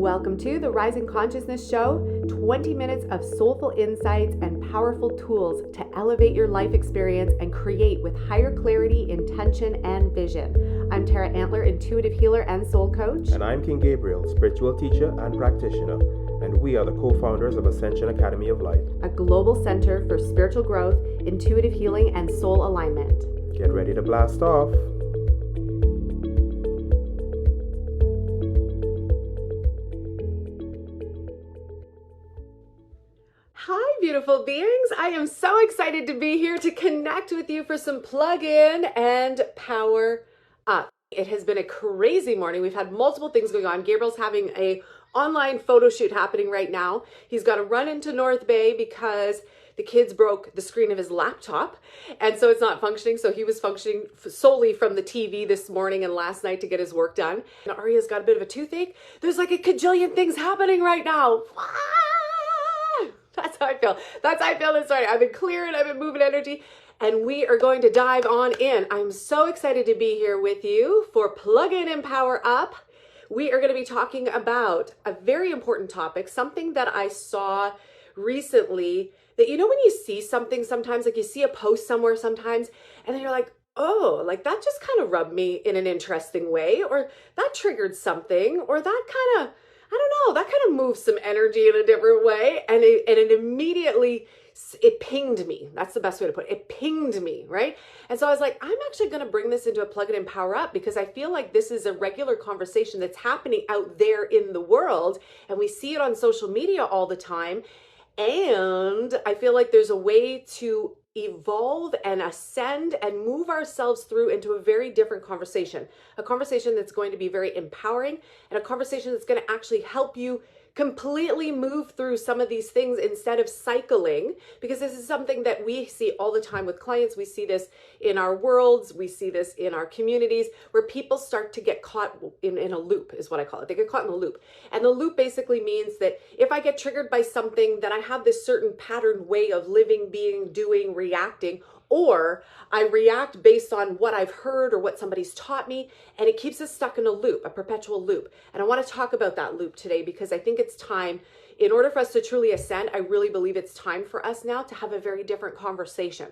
Welcome to the Rising Consciousness Show, 20 minutes of soulful insights and powerful tools to elevate your life experience and create with higher clarity, intention, and vision. I'm Tara Antler, intuitive healer and soul coach. And I'm King Gabriel, spiritual teacher and practitioner. And we are the co-founders of Ascension Academy of Light, a global center for spiritual growth, intuitive healing, and soul alignment. Get ready to blast off. Hi, beautiful beings. I am so excited to be here to connect with you for some plug-in and power up. It has been a crazy morning. We've had multiple things going on. Gabriel's having a online photo shoot happening right now. He's got to run into North Bay because the kids broke the screen of his laptop, and so it's not functioning. So he was functioning solely from the TV this morning and last night to get his work done. And Aria's got a bit of a toothache. There's like a cajillion things happening right now. That's how I feel. That's how I feel this morning. I've been clearing, I've been moving energy, and we are going to dive on in. I'm so excited to be here with you for Plug In and Power Up. We are going to be talking about a very important topic, something that I saw recently that, you know, when you see something sometimes, like you see a post somewhere sometimes, and then you're like, oh, like that just kind of rubbed me in an interesting way, or that triggered something, or that kind of, I don't know, that kind of moves some energy in a different way. And it immediately, it pinged me. That's the best way to put it. It pinged me, right? And so I was like, I'm actually going to bring this into a Plug It and Power Up because I feel like this is a regular conversation that's happening out there in the world. And we see it on social media all the time. And I feel like there's a way to evolve and ascend and move ourselves through into a very different conversation, a conversation that's going to be very empowering and a conversation that's going to actually help you completely move through some of these things instead of cycling, because this is something that we see all the time with clients. We see this in our worlds. We see this in our communities where people start to get caught in a loop, is what I call it. They get caught in a loop. And the loop basically means that if I get triggered by something, then I have this certain patterned way of living, being, doing, reacting, or I react based on what I've heard or what somebody's taught me, and it keeps us stuck in a loop, a perpetual loop. And I want to talk about that loop today because I think it's time, in order for us to truly ascend, I really believe it's time for us now to have a very different conversation.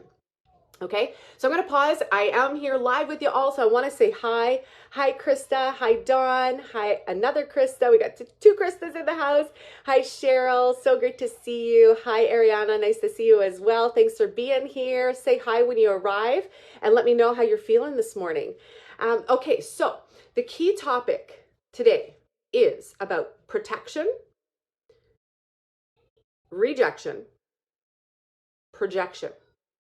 Okay, so I'm going to pause. I am here live with you all, so I want to say hi. Hi, Krista. Hi, Dawn. Hi, another Krista. We got two Kristas in the house. Hi, Cheryl. So great to see you. Hi, Ariana. Nice to see you as well. Thanks for being here. Say hi when you arrive and let me know how you're feeling this morning. Okay, so the key topic today is about protection, rejection, projection.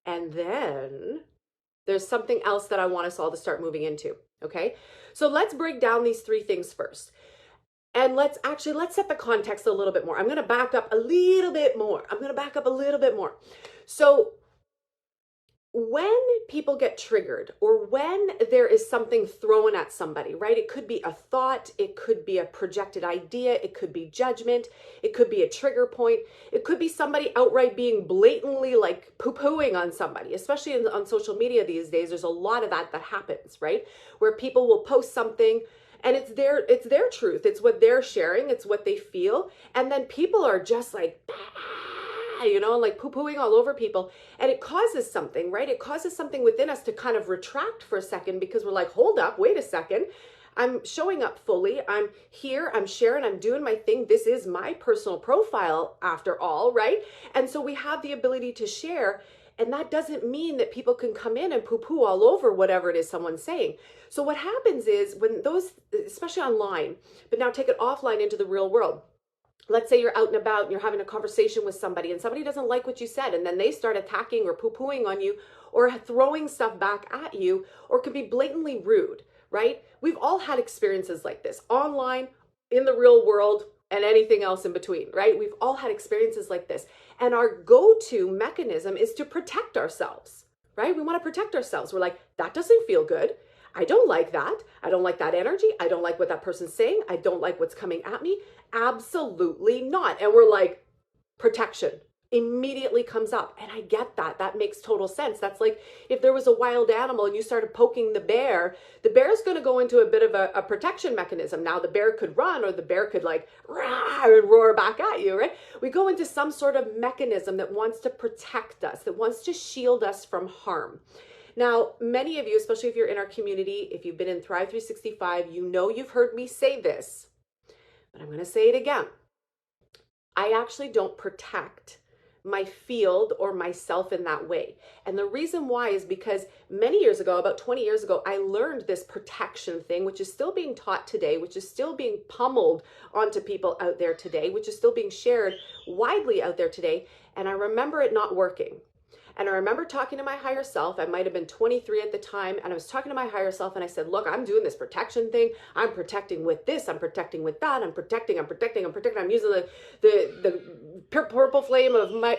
And then there's something else that I want us all to start moving into, okay? So let's break down these three things first. And let's set the context a little bit more. I'm going to back up a little bit more. So when people get triggered or when there is something thrown at somebody, right? It could be a thought, it could be a projected idea, it could be judgment, it could be a trigger point, it could be somebody outright being blatantly like poo-pooing on somebody, especially on social media these days. There's a lot of that happens, right? Where people will post something and it's their truth, it's what they're sharing, it's what they feel, and then people are just like, you know, like poo-pooing all over people. And it causes something, right? It causes something within us to kind of retract for a second because we're like, hold up, wait a second. I'm showing up fully. I'm here, I'm sharing, I'm doing my thing. This is my personal profile after all, right? And so we have the ability to share. And that doesn't mean that people can come in and poo-poo all over whatever it is someone's saying. So what happens is when those, especially online, but now take it offline into the real world. Let's say you're out and about and you're having a conversation with somebody and somebody doesn't like what you said and then they start attacking or poo-pooing on you or throwing stuff back at you or can be blatantly rude, right? We've all had experiences like this online, in the real world, and anything else in between, right? We've all had experiences like this. And our go-to mechanism is to protect ourselves, right? We want to protect ourselves. We're like, that doesn't feel good. I don't like that. I don't like that energy. I don't like what that person's saying. I don't like what's coming at me. Absolutely not. And we're like, protection. immediately comes up. And I get that. That makes total sense. That's like if there was a wild animal and you started poking the bear is going to go into a bit of a protection mechanism. Now the bear could run, or the bear could like rawr and roar back at you, right? We go into some sort of mechanism that wants to protect us, that wants to shield us from harm. Now, many of you, especially if you're in our community, if you've been in Thrive 365, you know you've heard me say this, but I'm going to say it again. I actually don't protect my field or myself in that way. And the reason why is because many years ago, about 20 years ago, I learned this protection thing, which is still being taught today, which is still being pummeled onto people out there today, which is still being shared widely out there today. And I remember it not working. And I remember talking to my higher self. I might have been 23 at the time. And I was talking to my higher self and I said, look, I'm doing this protection thing. I'm protecting with this. I'm protecting with that. I'm protecting. I'm using the purple flame of my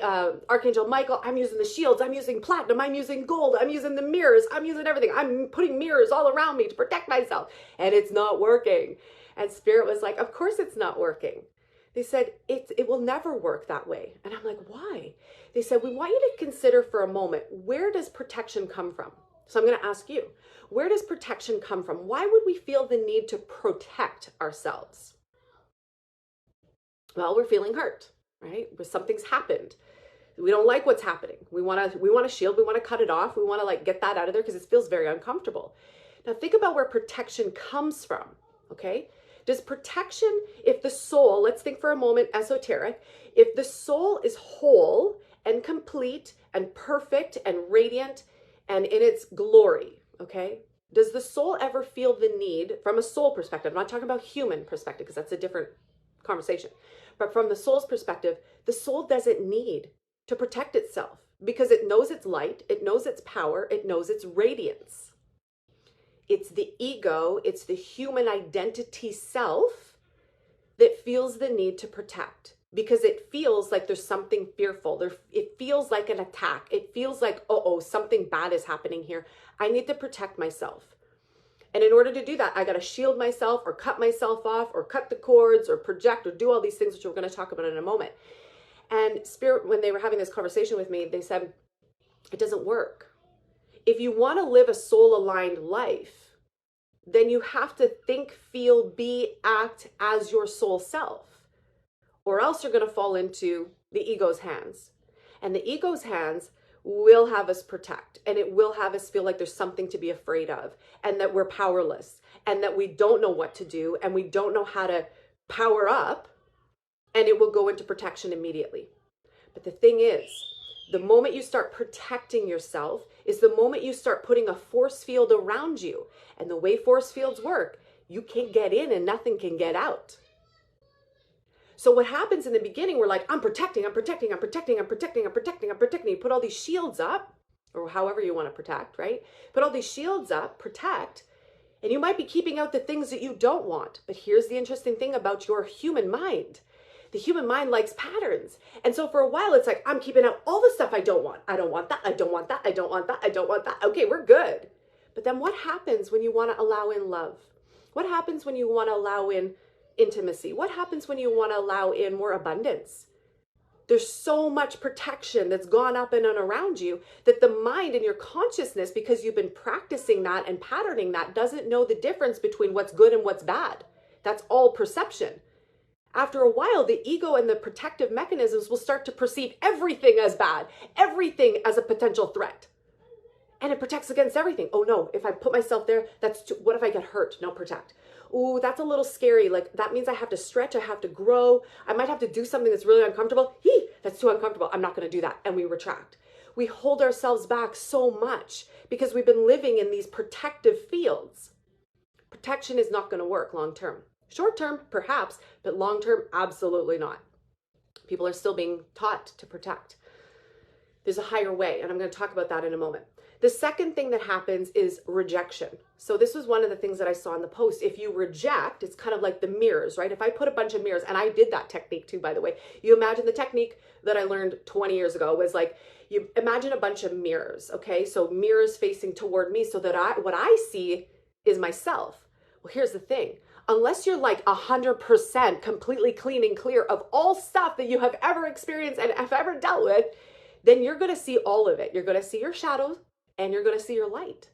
Archangel Michael. I'm using the shields. I'm using platinum. I'm using gold. I'm using the mirrors. I'm using everything. I'm putting mirrors all around me to protect myself. And it's not working. And Spirit was like, of course it's not working. They said, it will never work that way. And I'm like, why? They said, we want you to consider for a moment, where does protection come from? So I'm going to ask you, where does protection come from? Why would we feel the need to protect ourselves? Well, we're feeling hurt, right? Something's happened. We don't like what's happening. We want to shield. We want to cut it off. We want to like get that out of there because it feels very uncomfortable. Now think about where protection comes from, okay? Does protection, if the soul, let's think for a moment, esoteric, if the soul is whole and complete and perfect and radiant and in its glory, okay? Does the soul ever feel the need, from a soul perspective, I'm not talking about human perspective because that's a different conversation, but from the soul's perspective, the soul doesn't need to protect itself because it knows its light, it knows its power, it knows its radiance. It's the ego, it's the human identity self that feels the need to protect because it feels like there's something fearful. It feels like an attack. It feels like, uh-oh, something bad is happening here. I need to protect myself. And in order to do that, I got to shield myself or cut myself off or cut the cords or project or do all these things, which we're going to talk about in a moment. And Spirit, when they were having this conversation with me, they said, it doesn't work. If you want to live a soul-aligned life, then you have to think, feel, be, act as your soul self, or else you're going to fall into the ego's hands. And the ego's hands will have us protect, and it will have us feel like there's something to be afraid of, and that we're powerless, and that we don't know what to do, and we don't know how to power up, and it will go into protection immediately. But the thing is, the moment you start protecting yourself is the moment you start putting a force field around you. And the way force fields work, you can't get in and nothing can get out. So what happens in the beginning, we're like, I'm protecting. You put all these shields up, or however you want to protect, right? Put all these shields up, protect, and you might be keeping out the things that you don't want. But here's the interesting thing about your human mind. The human mind likes patterns. And so for a while, it's like, I'm keeping out all the stuff I don't want. I don't want that. I don't want that. I don't want that. I don't want that. Okay, we're good. But then what happens when you want to allow in love? What happens when you want to allow in intimacy? What happens when you want to allow in more abundance? There's so much protection that's gone up and on around you that the mind and your consciousness, because you've been practicing that and patterning that, doesn't know the difference between what's good and what's bad. That's all perception. After a while, the ego and the protective mechanisms will start to perceive everything as bad, everything as a potential threat. And it protects against everything. Oh no, if I put myself there, what if I get hurt? No, protect. Ooh, that's a little scary. Like that means I have to stretch, I have to grow. I might have to do something that's really uncomfortable. That's too uncomfortable. I'm not going to do that. And we retract. We hold ourselves back so much because we've been living in these protective fields. Protection is not going to work long term. Short term, perhaps, but long term, absolutely not. People are still being taught to protect. There's a higher way, and I'm going to talk about that in a moment. The second thing that happens is rejection. So this was one of the things that I saw in the post. If you reject, it's kind of like the mirrors, right? If I put a bunch of mirrors, and I did that technique too, by the way. You imagine the technique that I learned 20 years ago was like, you imagine a bunch of mirrors, okay? So mirrors facing toward me so that what I see is myself. Well, here's the thing. unless you're like 100% completely clean and clear of all stuff that you have ever experienced and have ever dealt with, then you're going to see all of it. You're going to see your shadows and you're going to see your light.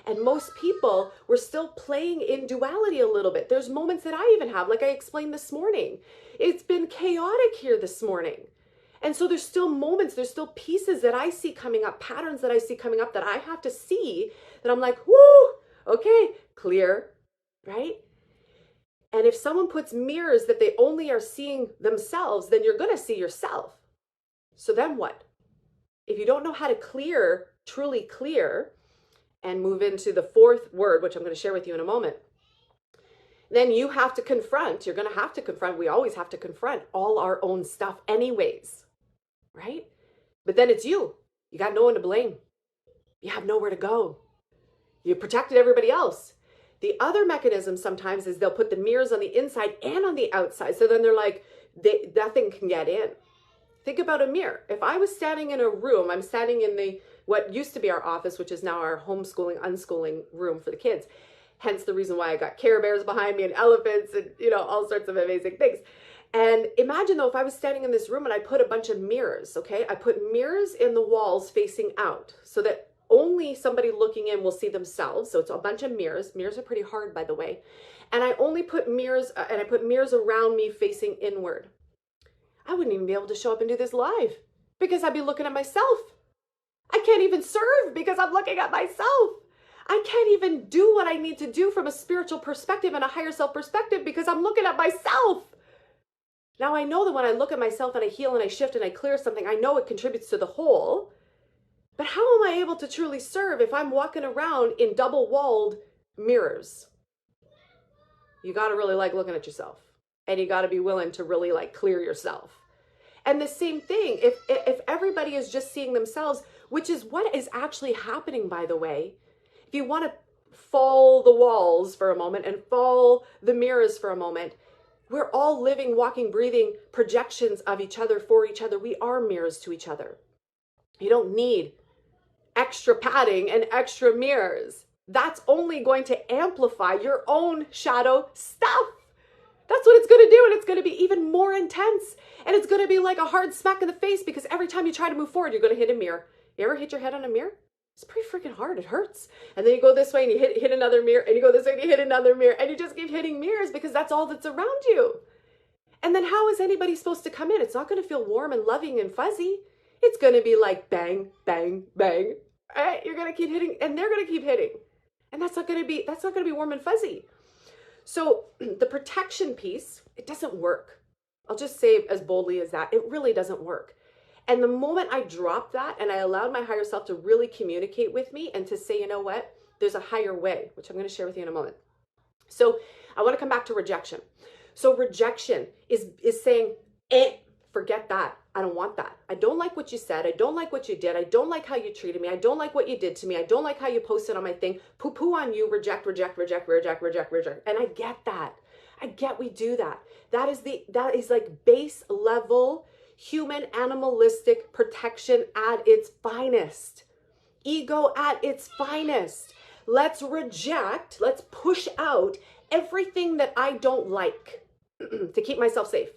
And most people, we're still playing in duality a little bit. There's moments that I even have, like I explained this morning. It's been chaotic here this morning. And so there's still moments, there's still pieces that I see coming up, patterns that I see coming up that I have to see, that I'm like, whoo, okay, clear, right? And if someone puts mirrors that they only are seeing themselves, then you're going to see yourself. So then what? If you don't know how to clear, truly clear, and move into the fourth word, which I'm going to share with you in a moment, then you have to confront, you're going to have to confront, we always have to confront all our own stuff anyways, right? But then it's you. You got no one to blame. You have nowhere to go. You protected everybody else. The other mechanism sometimes is they'll put the mirrors on the inside and on the outside. So then they're like, nothing can get in. Think about a mirror. If I was standing in a room, I'm standing in what used to be our office, which is now our homeschooling, unschooling room for the kids. Hence the reason why I got Care Bears behind me and elephants and, all sorts of amazing things. And imagine though, if I was standing in this room and I put a bunch of mirrors, okay? I put mirrors in the walls facing out so that only somebody looking in will see themselves. So it's a bunch of mirrors. Mirrors are pretty hard, by the way. And I only put mirrors, and I put mirrors around me facing inward. I wouldn't even be able to show up and do this live because I'd be looking at myself. I can't even serve because I'm looking at myself. I can't even do what I need to do from a spiritual perspective and a higher self perspective because I'm looking at myself. Now I know that when I look at myself and I heal and I shift and I clear something, I know it contributes to the whole. But how am I able to truly serve if I'm walking around in double-walled mirrors? You got to really like looking at yourself. And you got to be willing to really like clear yourself. And the same thing, if everybody is just seeing themselves, which is what is actually happening, by the way, if you want to fall the walls for a moment and fall the mirrors for a moment, we're all living, walking, breathing projections of each other for each other. We are mirrors to each other. You don't need extra padding and extra mirrors. That's only going to amplify your own shadow stuff. That's what it's going to do. And it's going to be even more intense. And it's going to be like a hard smack in the face because every time you try to move forward, you're going to hit a mirror. You ever hit your head on a mirror? It's pretty freaking hard. It hurts. And then you go this way and you hit another mirror, and you go this way and you hit another mirror, and you just keep hitting mirrors because that's all that's around you. And then how is anybody supposed to come in? It's not going to feel warm and loving and fuzzy. It's going to be like bang, bang, bang. All right? You're going to keep hitting, and they're going to keep hitting. And that's not going to be warm and fuzzy. So the protection piece, it doesn't work. I'll just say as boldly as that. It really doesn't work. And the moment I dropped that and I allowed my higher self to really communicate with me and to say, you know what, there's a higher way, which I'm going to share with you in a moment. So I want to come back to rejection. So rejection is saying, forget that. I don't want that. I don't like what you said. I don't like what you did. I don't like how you treated me. I don't like what you did to me. I don't like how you posted on my thing. Poo-poo on you. Reject, reject, reject, reject, reject, reject. And I get that. I get we do that. That is like base level human animalistic protection at its finest. Ego at its finest. Let's reject, let's push out everything that I don't like to keep myself safe.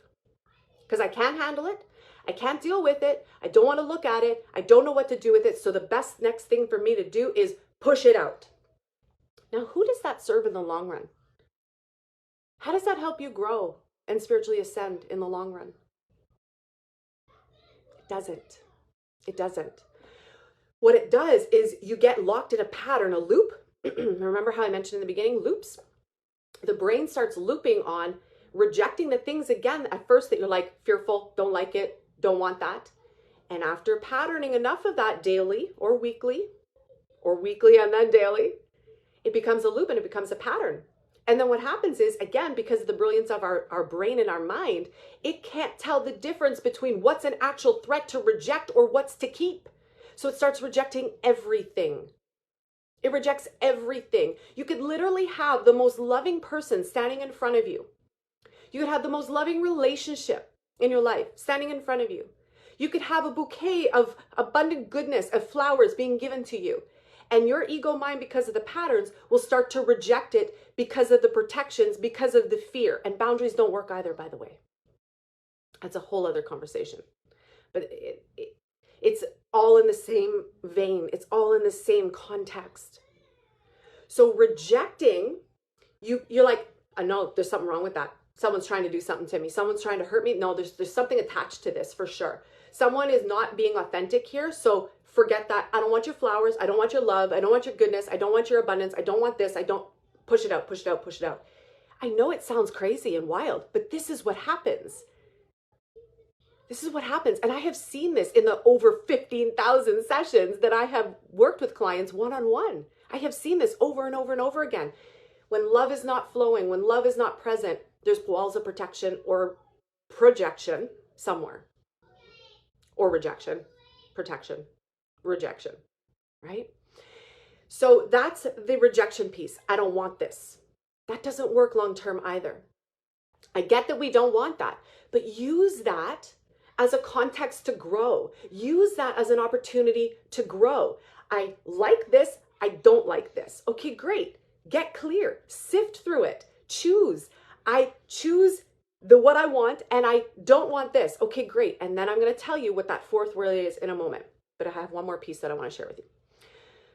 Because I can't handle it. I can't deal with it. I don't want to look at it. I don't know what to do with it. So the best next thing for me to do is push it out. Now, who does that serve in the long run? How does that help you grow and spiritually ascend in the long run? It doesn't. It doesn't. What it does is you get locked in a pattern, a loop. Remember how I mentioned in the beginning, loops? The brain starts looping on rejecting the things again at first that you're like fearful, don't like it, don't want that. And after patterning enough of that daily or weekly and then daily, it becomes a loop and it becomes a pattern. And then what happens is, again, because of the brilliance of our brain and our mind, it can't tell the difference between what's an actual threat to reject or what's to keep. So it starts rejecting everything. It rejects everything. You could literally have the most loving person standing in front of you. You could have the most loving relationship in your life standing in front of you. You could have a bouquet of abundant goodness, of flowers being given to you. And your ego mind, because of the patterns, will start to reject it because of the protections, because of the fear. And boundaries don't work either, by the way. That's a whole other conversation. But it's all in the same vein. It's all in the same context. So rejecting, you're like, I know there's something wrong with that. Someone's trying to do something to me. Someone's trying to hurt me. No, there's something attached to this for sure. Someone is not being authentic here. So forget that. I don't want your flowers. I don't want your love. I don't want your goodness. I don't want your abundance. I don't want this. I don't push it out, push it out, push it out. I know it sounds crazy and wild, but this is what happens. This is what happens. And I have seen this in the over 15,000 sessions that I have worked with clients one-on-one. I have seen this over and over and over again. When love is not flowing, when love is not present, there's walls of protection or projection somewhere. Or rejection, protection, rejection, right? So that's the rejection piece. I don't want this. That doesn't work long-term either. I get that we don't want that, but use that as a context to grow. Use that as an opportunity to grow. I like this. I don't like this. Okay, great. Get clear. Sift through it. Choose. I choose what I want and I don't want this. Okay, great. And then I'm going to tell you what that fourth word is in a moment. But I have one more piece that I want to share with you.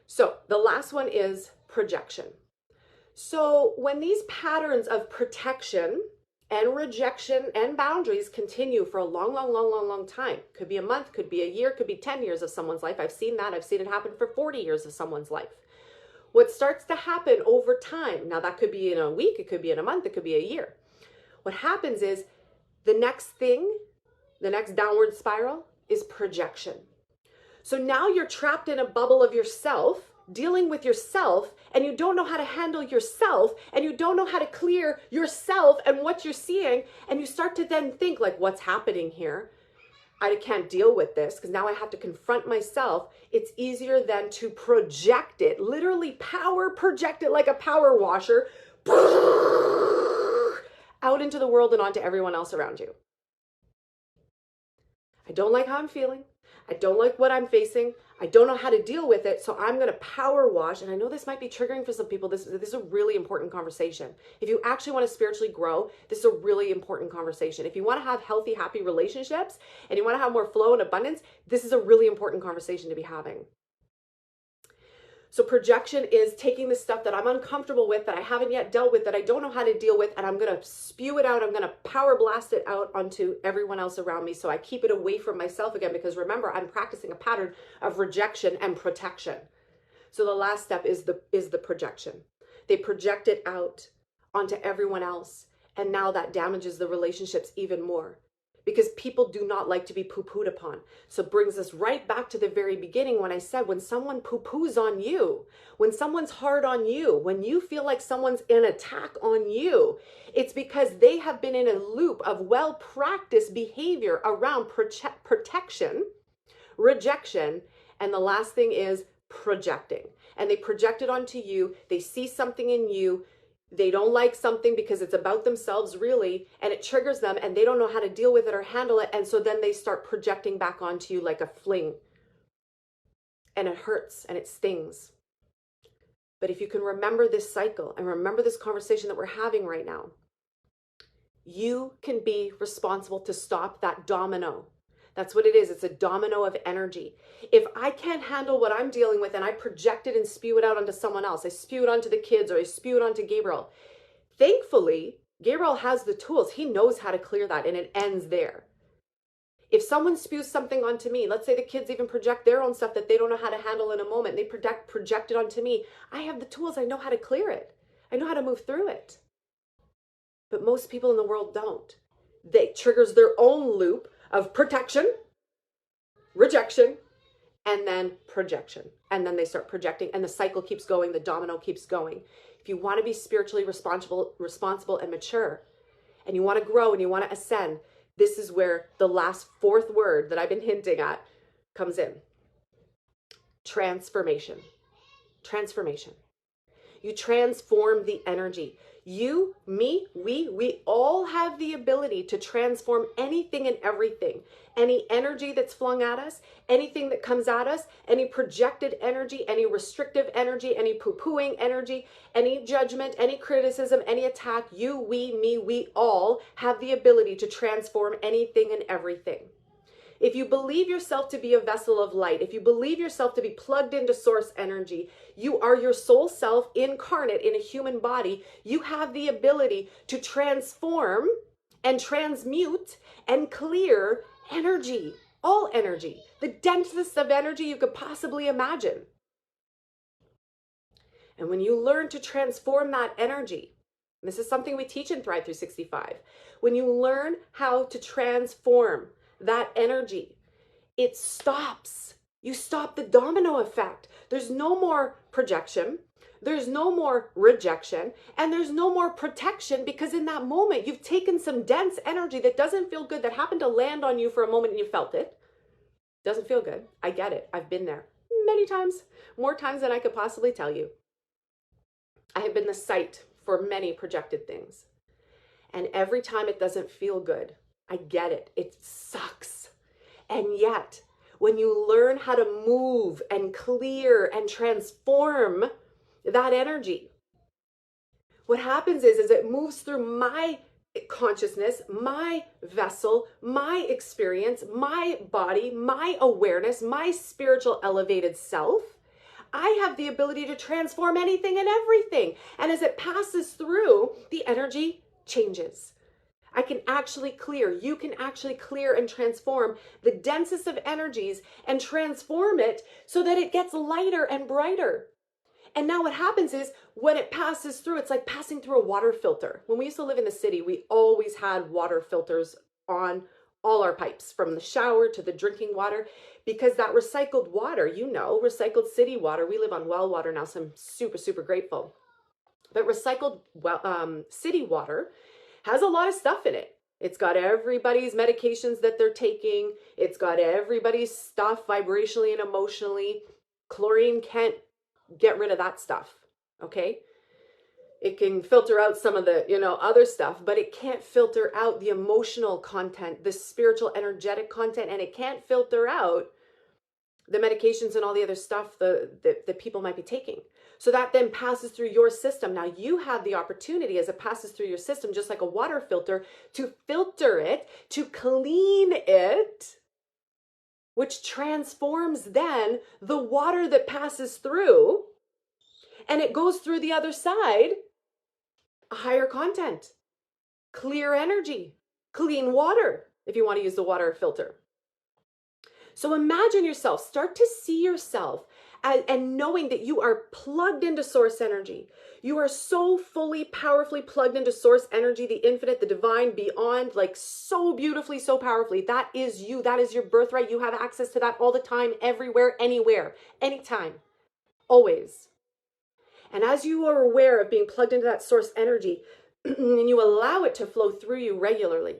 So the last one is projection. So when these patterns of protection and rejection and boundaries continue for a long time, could be a month, could be a year, could be 10 years of someone's life. I've seen that. I've seen it happen for 40 years of someone's life. What starts to happen over time, now that could be in a week, it could be in a month, it could be a year. What happens is the next thing, the next downward spiral is projection. So now you're trapped in a bubble of yourself, dealing with yourself, and you don't know how to handle yourself, and you don't know how to clear yourself and what you're seeing, and you start to then think like, what's happening here? I can't deal with this because now I have to confront myself. It's easier than to project it, literally power project it like a power washer out into the world and onto everyone else around you. I don't like how I'm feeling. I don't like what I'm facing. I don't know how to deal with it. So I'm going to power wash. And I know this might be triggering for some people. This is a really important conversation. If you actually want to spiritually grow, this is a really important conversation. If you want to have healthy, happy relationships and you want to have more flow and abundance, this is a really important conversation to be having. So projection is taking the stuff that I'm uncomfortable with, that I haven't yet dealt with, that I don't know how to deal with, and I'm going to spew it out. I'm going to power blast it out onto everyone else around me. So I keep it away from myself again, because remember, I'm practicing a pattern of rejection and protection. So the last step is the projection. They project it out onto everyone else. And now that damages the relationships even more, because people do not like to be poo-pooed upon. So it brings us right back to the very beginning when I said, when someone poo-poos on you, when someone's hard on you, when you feel like someone's in attack on you, it's because they have been in a loop of well-practiced behavior around protection, rejection, and the last thing is projecting. And they project it onto you. They see something in you. They don't like something because it's about themselves really, and it triggers them and they don't know how to deal with it or handle it. And so then they start projecting back onto you like a fling, and it hurts and it stings. But if you can remember this cycle and remember this conversation that we're having right now, you can be responsible to stop that domino. That's what it is. It's a domino of energy. If I can't handle what I'm dealing with and I project it and spew it out onto someone else, I spew it onto the kids or I spew it onto Gabriel. Thankfully, Gabriel has the tools. He knows how to clear that, and it ends there. If someone spews something onto me, let's say the kids even project their own stuff that they don't know how to handle in a moment, they project it onto me. I have the tools. I know how to clear it. I know how to move through it. But most people in the world don't. They triggers their own loop of protection, rejection, and then projection. And then they start projecting, and the cycle keeps going, the domino keeps going. If you want to be spiritually responsible and mature, and you want to grow and you want to ascend, this is where the last fourth word that I've been hinting at comes in. Transformation. Transformation. You transform the energy. You, me, we all have the ability to transform anything and everything. Any energy that's flung at us, anything that comes at us, any projected energy, any restrictive energy, any poo-pooing energy, any judgment, any criticism, any attack, you, we, me, we all have the ability to transform anything and everything. If you believe yourself to be a vessel of light, if you believe yourself to be plugged into source energy, you are your soul self incarnate in a human body. You have the ability to transform and transmute and clear energy, all energy, the densest of energy you could possibly imagine. And when you learn to transform that energy, this is something we teach in Thrive 365, when you learn how to transform that energy, it stops. You stop the domino effect. There's no more projection. There's no more rejection. And there's no more protection, because in that moment, you've taken some dense energy that doesn't feel good, that happened to land on you for a moment and you felt it. Doesn't feel good. I get it. I've been there many times, more times than I could possibly tell you. I have been the site for many projected things. And every time it doesn't feel good. I get it. It sucks. And yet, when you learn how to move and clear and transform that energy, what happens is it moves through my consciousness, my vessel, my experience, my body, my awareness, my spiritual elevated self. I have the ability to transform anything and everything. And as it passes through, the energy changes. I can actually clear, you can actually clear and transform the densest of energies and transform it so that it gets lighter and brighter. And now what happens is when it passes through, it's like passing through a water filter. When we used to live in the city, we always had water filters on all our pipes, from the shower to the drinking water, because that recycled water, recycled city water, we live on well water now, so I'm super, super grateful. But recycled city water has a lot of stuff in it. It's got everybody's medications that they're taking. It's got everybody's stuff vibrationally and emotionally. Chlorine can't get rid of that stuff, okay? It can filter out some of the, other stuff, but it can't filter out the emotional content, the spiritual, energetic content, and it can't filter out the medications and all the other stuff that people might be taking. So that then passes through your system. Now you have the opportunity, as it passes through your system, just like a water filter, to filter it, to clean it, which transforms then the water that passes through, and it goes through the other side, a higher content, clear energy, clean water, if you want to use the water filter. So imagine yourself, start to see yourself and knowing that you are plugged into source energy. You are so fully, powerfully plugged into source energy, the infinite, the divine, beyond, like so beautifully, so powerfully. That is you. That is your birthright. You have access to that all the time, everywhere, anywhere, anytime, always. And as you are aware of being plugged into that source energy, and you allow it to flow through you regularly,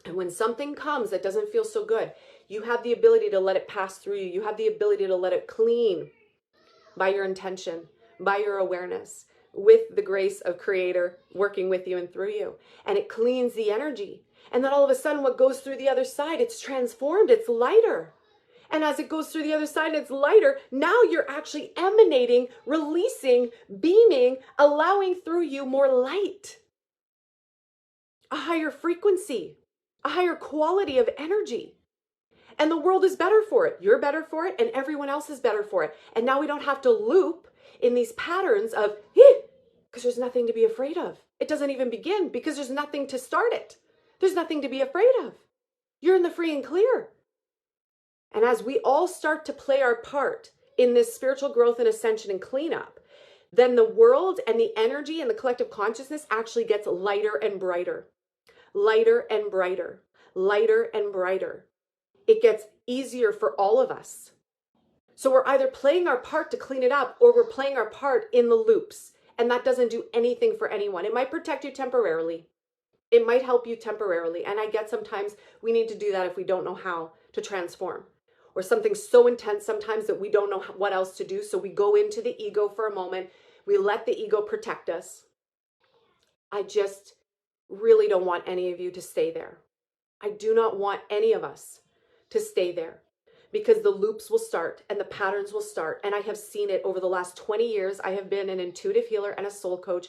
and when something comes that doesn't feel so good, you have the ability to let it pass through you. You have the ability to let it clean by your intention, by your awareness, with the grace of Creator working with you and through you. And it cleans the energy. And then all of a sudden, what goes through the other side, it's transformed, it's lighter. And as it goes through the other side, it's lighter. Now you're actually emanating, releasing, beaming, allowing through you more light, a higher frequency, a higher quality of energy. And the world is better for it. You're better for it, and everyone else is better for it. And now we don't have to loop in these patterns of, because there's nothing to be afraid of. It doesn't even begin because there's nothing to start it. There's nothing to be afraid of. You're in the free and clear. And as we all start to play our part in this spiritual growth and ascension and cleanup, then the world and the energy and the collective consciousness actually gets lighter and brighter, lighter and brighter, lighter and brighter. It gets easier for all of us. So we're either playing our part to clean it up, or we're playing our part in the loops. And that doesn't do anything for anyone. It might protect you temporarily. It might help you temporarily. And I get sometimes we need to do that if we don't know how to transform. Or something so intense sometimes that we don't know what else to do. So we go into the ego for a moment. We let the ego protect us. I just really don't want any of you to stay there. I do not want any of us to stay there, because the loops will start and the patterns will start. And I have seen it over the last 20 years. I have been an intuitive healer and a soul coach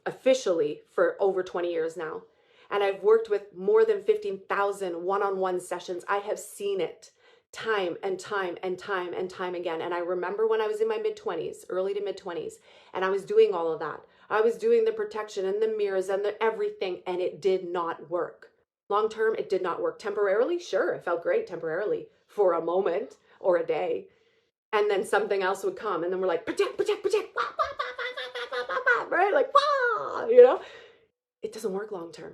officially for over 20 years now. And I've worked with more than 15,000 one-on-one sessions. I have seen it time and time and time and time again. And I remember when I was in my mid-20s, early to mid-20s, and I was doing all of that. I was doing the protection and the mirrors and the everything, and it did not work. Long term, it did not work. Temporarily, sure, it felt great temporarily for a moment or a day. And then something else would come, and then we're like, protect, protect, protect, wah, wah, wah, wah, wah, wah, right? Like, wah, you know? It doesn't work long term.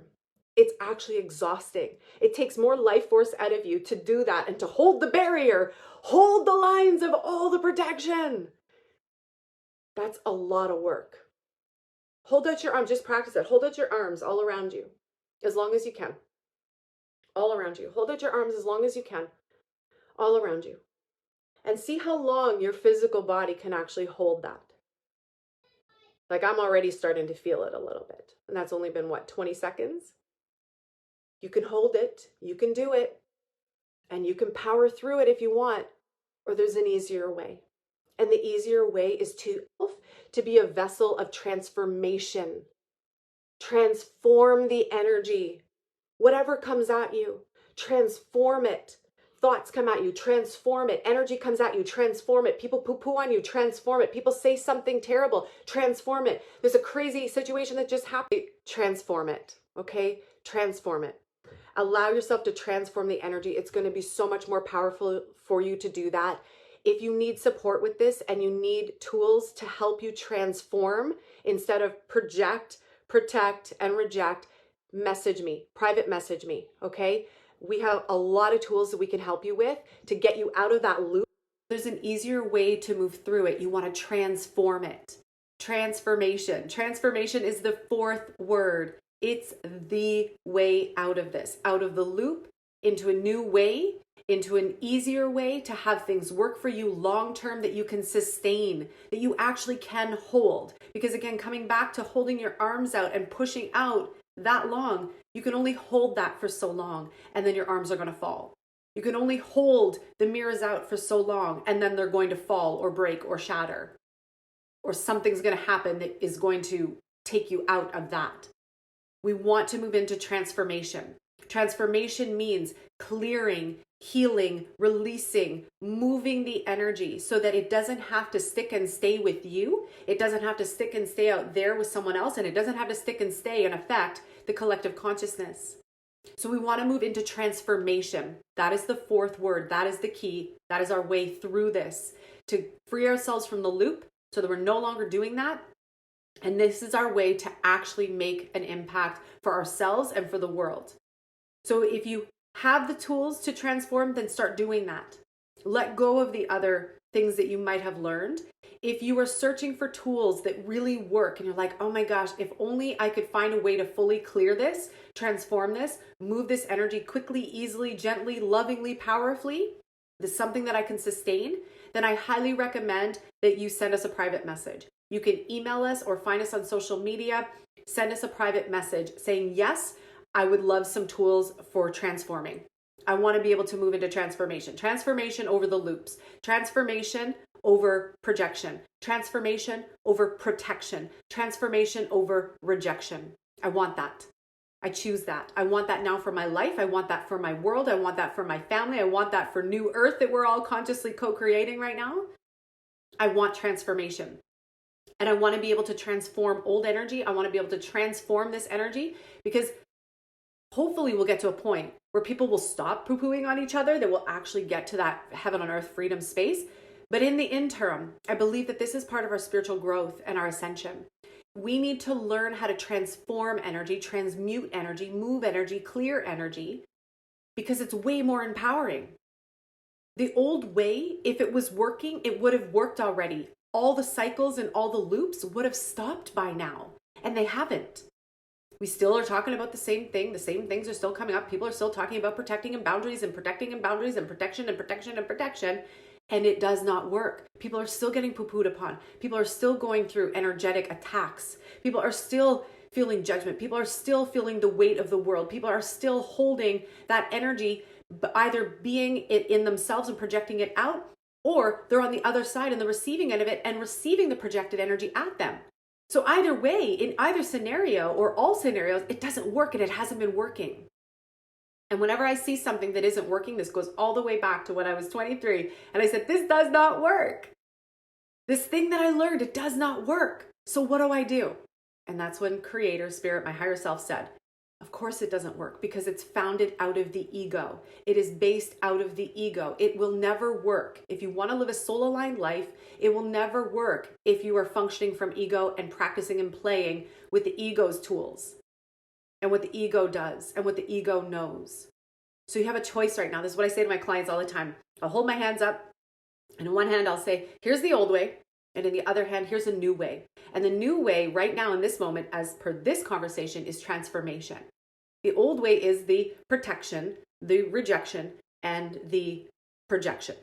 It's actually exhausting. It takes more life force out of you to do that and to hold the barrier, hold the lines of all the protection. That's a lot of work. Hold out your arms, just practice it. Hold out your arms all around you, as long as you can. All around you. Hold out your arms as long as you can, all around you. And see how long your physical body can actually hold that. Like, I'm already starting to feel it a little bit. And that's only been, what, 20 seconds? You can hold it. You can do it. And you can power through it if you want. Or there's an easier way. And the easier way is to be a vessel of transformation. Transform the energy. Whatever comes at you, transform it. Thoughts come at you, transform it. Energy comes at you, transform it. People poo-poo on you, transform it. People say something terrible, transform it. There's a crazy situation that just happened, transform it, okay? Transform it. Allow yourself to transform the energy. It's going to be so much more powerful for you to do that. If you need support with this and you need tools to help you transform instead of project, protect, and reject, message me, private message me, okay? We have a lot of tools that we can help you with to get you out of that loop. There's an easier way to move through it. You want to transform it. Transformation. Transformation is the fourth word. It's the way out of this, out of the loop, into a new way, into an easier way to have things work for you long term, that you can sustain, that you actually can hold. Because again, coming back to holding your arms out and pushing out that long, you can only hold that for so long, and then your arms are going to fall. You can only hold the mirrors out for so long, and then they're going to fall or break or shatter, or something's going to happen that is going to take you out of that. We want to move into transformation. Transformation means clearing, healing, releasing, moving the energy so that it doesn't have to stick and stay with you. It doesn't have to stick and stay out there with someone else, and it doesn't have to stick and stay and affect the collective consciousness. So we want to move into transformation. That is the fourth word. That is the key. That is our way through this, to free ourselves from the loop so that we're no longer doing that. And this is our way to actually make an impact for ourselves and for the world. So if you have the tools to transform, then start doing that. Let go of the other things that you might have learned. If you are searching for tools that really work and you're like, oh my gosh, if only I could find a way to fully clear this, transform this, move this energy quickly, easily, gently, lovingly, powerfully, this is something that I can sustain, then I highly recommend that you send us a private message. You can email us or find us on social media, send us a private message saying, yes, I would love some tools for transforming. I want to be able to move into transformation. Transformation over the loops. Transformation over projection. Transformation over protection. Transformation over rejection. I want that. I choose that. I want that now for my life. I want that for my world. I want that for my family. I want that for New Earth that we're all consciously co-creating right now. I want transformation. And I want to be able to transform old energy. I want to be able to transform this energy, because hopefully we'll get to a point where people will stop poo-pooing on each other, that will actually get to that heaven on earth freedom space. But in the interim, I believe that this is part of our spiritual growth and our ascension. We need to learn how to transform energy, transmute energy, move energy, clear energy, because it's way more empowering. The old way, if it was working, it would have worked already. All the cycles and all the loops would have stopped by now, and they haven't. We still are talking about the same thing. The same things are still coming up. People are still talking about protecting and boundaries and protecting and boundaries and protection and protection and protection. And it does not work. People are still getting poo-pooed upon. People are still going through energetic attacks. People are still feeling judgment. People are still feeling the weight of the world. People are still holding that energy, either being it in themselves and projecting it out, or they're on the other side and the receiving end of it and receiving the projected energy at them. So either way, in either scenario or all scenarios, it doesn't work and it hasn't been working. And whenever I see something that isn't working, this goes all the way back to when I was 23. And I said, this does not work. This thing that I learned, it does not work. So what do I do? And that's when Creator, Spirit, my higher self said, of course it doesn't work, because it's founded out of the ego. It is based out of the ego. It will never work. If you want to live a soul-aligned life, it will never work if you are functioning from ego and practicing and playing with the ego's tools and what the ego does and what the ego knows. So you have a choice right now. This is what I say to my clients all the time. I'll hold my hands up, and in one hand I'll say, here's the old way. And in the other hand, here's a new way. And the new way right now in this moment, as per this conversation, is transformation. The old way is the protection, the rejection, and the projection.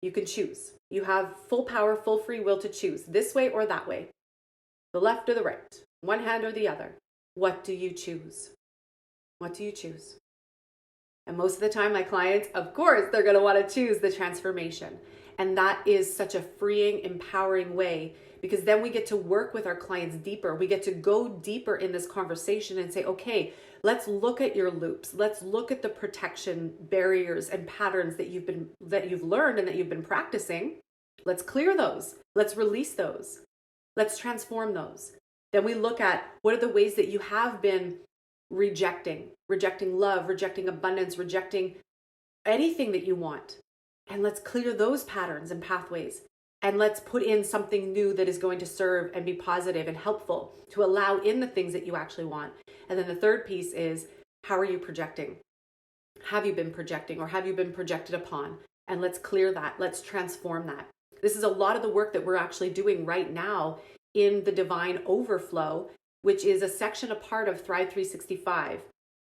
You can choose. You have full power, full free will to choose this way or that way, the left or the right, one hand or the other. What do you choose? What do you choose? And most of the time, my clients, of course, they're going to want to choose the transformation. And that is such a freeing, empowering way, because then we get to work with our clients deeper. We get to go deeper in this conversation and say, okay, let's look at your loops. Let's look at the protection barriers and patterns that you've learned and that you've been practicing. Let's clear those. Let's release those. Let's transform those. Then we look at what are the ways that you have been rejecting love, rejecting abundance, rejecting anything that you want. And let's clear those patterns and pathways. And let's put in something new that is going to serve and be positive and helpful to allow in the things that you actually want. And then the third piece is, how are you projecting? Have you been projecting, or have you been projected upon? And let's clear that. Let's transform that. This is a lot of the work that we're actually doing right now in the Divine Overflow, which is a section, a part of Thrive 365.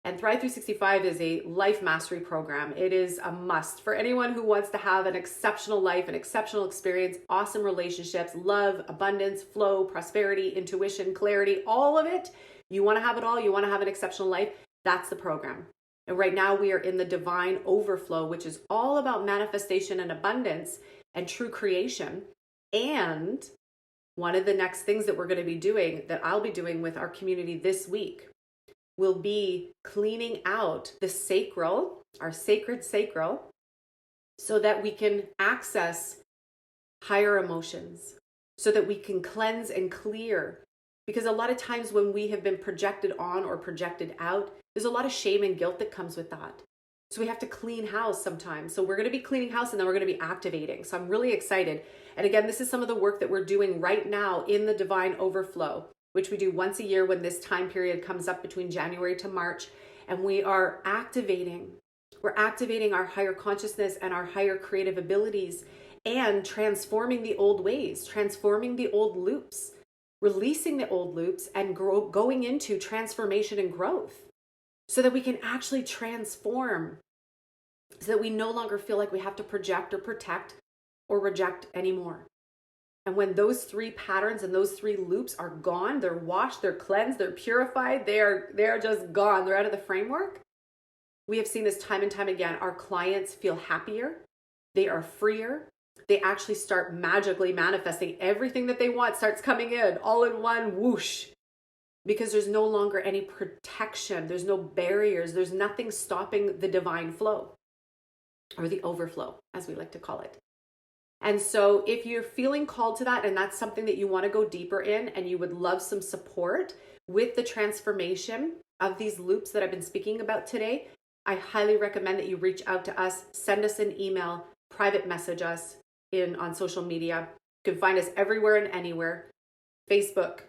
And Thrive 365 is a life mastery program. It is a must for anyone who wants to have an exceptional life, an exceptional experience, awesome relationships, love, abundance, flow, prosperity, intuition, clarity, all of it. You want to have it all. You want to have an exceptional life. That's the program. And right now we are in the Divine Overflow, which is all about manifestation and abundance and true creation. And one of the next things that we're going to be doing, that I'll be doing with our community this week, will be cleaning out the sacral, our sacred sacral, so that we can access higher emotions, so that we can cleanse and clear. Because a lot of times when we have been projected on or projected out, there's a lot of shame and guilt that comes with that. So we have to clean house sometimes. So we're going to be cleaning house, and then we're going to be activating. So I'm really excited. And again, this is some of the work that we're doing right now in the Divine Overflow, which we do once a year when this time period comes up between January to March. And we are activating. We're activating our higher consciousness and our higher creative abilities, and transforming the old ways, transforming the old loops, releasing the old loops, and going into transformation and growth, so that we can actually transform, so that we no longer feel like we have to project or protect or reject anymore. And when those three patterns and those three loops are gone, they're washed, they're cleansed, they're purified, they're just gone, they're out of the framework. We have seen this time and time again. Our clients feel happier, they are freer, they actually start magically manifesting. Everything that they want starts coming in all in one whoosh, because there's no longer any protection, there's no barriers, there's nothing stopping the divine flow, or the overflow, as we like to call it. And so if you're feeling called to that, and that's something that you want to go deeper in, and you would love some support with the transformation of these loops that I've been speaking about today, I highly recommend that you reach out to us, send us an email, private message us on social media. You can find us everywhere and anywhere. Facebook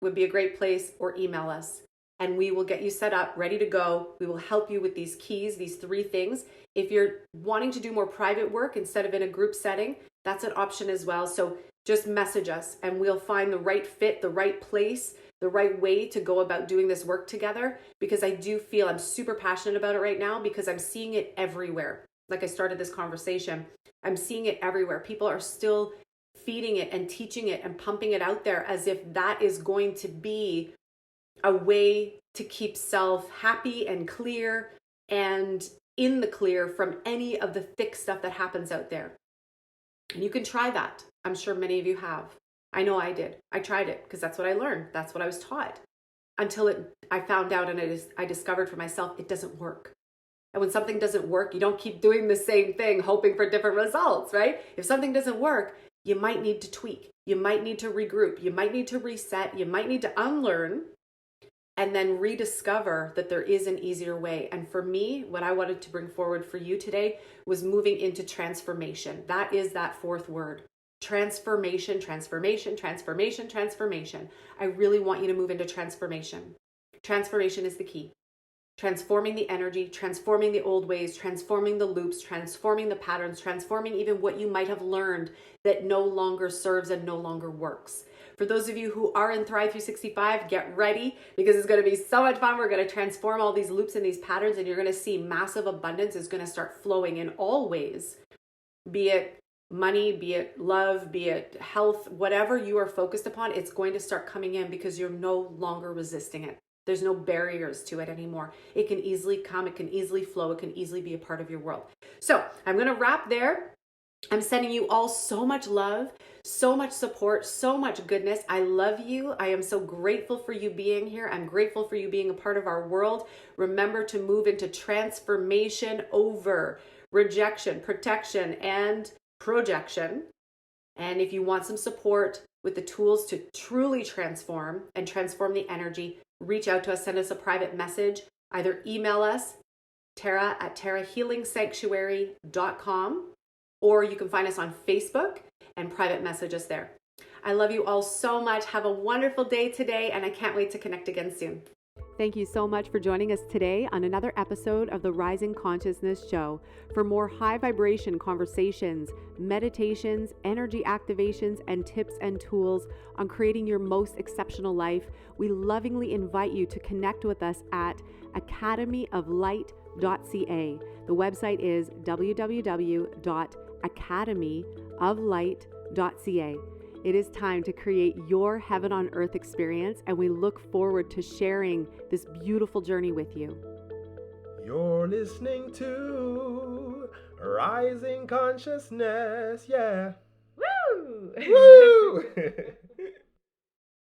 would be a great place, or email us, and we will get you set up, ready to go. We will help you with these keys, these three things. If you're wanting to do more private work instead of in a group setting, that's an option as well. So just message us, and we'll find the right fit, the right place, the right way to go about doing this work together, because I do feel I'm super passionate about it right now, because I'm seeing it everywhere. Like I started this conversation, I'm seeing it everywhere. People are still feeding it and teaching it and pumping it out there as if that is going to be a way to keep self happy and clear and in the clear from any of the thick stuff that happens out there. And you can try that. I'm sure many of you have. I know I did. I tried it because that's what I learned. That's what I was taught until I found out and I discovered for myself it doesn't work. And when something doesn't work, you don't keep doing the same thing hoping for different results, right? If something doesn't work, you might need to tweak. You might need to regroup. You might need to reset. You might need to unlearn and then rediscover that there is an easier way. And for me, what I wanted to bring forward for you today was moving into transformation. That is that fourth word. Transformation, transformation, transformation, transformation. I really want you to move into transformation. Transformation is the key. Transforming the energy, transforming the old ways, transforming the loops, transforming the patterns, transforming even what you might have learned that no longer serves and no longer works. For those of you who are in Thrive 365, get ready because it's going to be so much fun. We're going to transform all these loops and these patterns, and you're going to see massive abundance is going to start flowing in all ways, be it money, be it love, be it health, whatever you are focused upon, it's going to start coming in because you're no longer resisting it. There's no barriers to it anymore. It can easily come, it can easily flow, it can easily be a part of your world. So I'm going to wrap there. I'm sending you all so much love, so much support, so much goodness. I love you. I am so grateful for you being here. I'm grateful for you being a part of our world. Remember to move into transformation over rejection, protection, and projection. And if you want some support with the tools to truly transform and transform the energy, reach out to us, send us a private message, either email us, tara@tarahealingsanctuary.com, or you can find us on Facebook and private message us there. I love you all so much. Have a wonderful day today, and I can't wait to connect again soon. Thank you so much for joining us today on another episode of the Rising Consciousness Show. For more high vibration conversations, meditations, energy activations, and tips and tools on creating your most exceptional life, we lovingly invite you to connect with us at academyoflight.ca. The website is www.academyoflight.ca. It is time to create your heaven on earth experience, and we look forward to sharing this beautiful journey with you. You're listening to Rising Consciousness, yeah. Woo! Woo!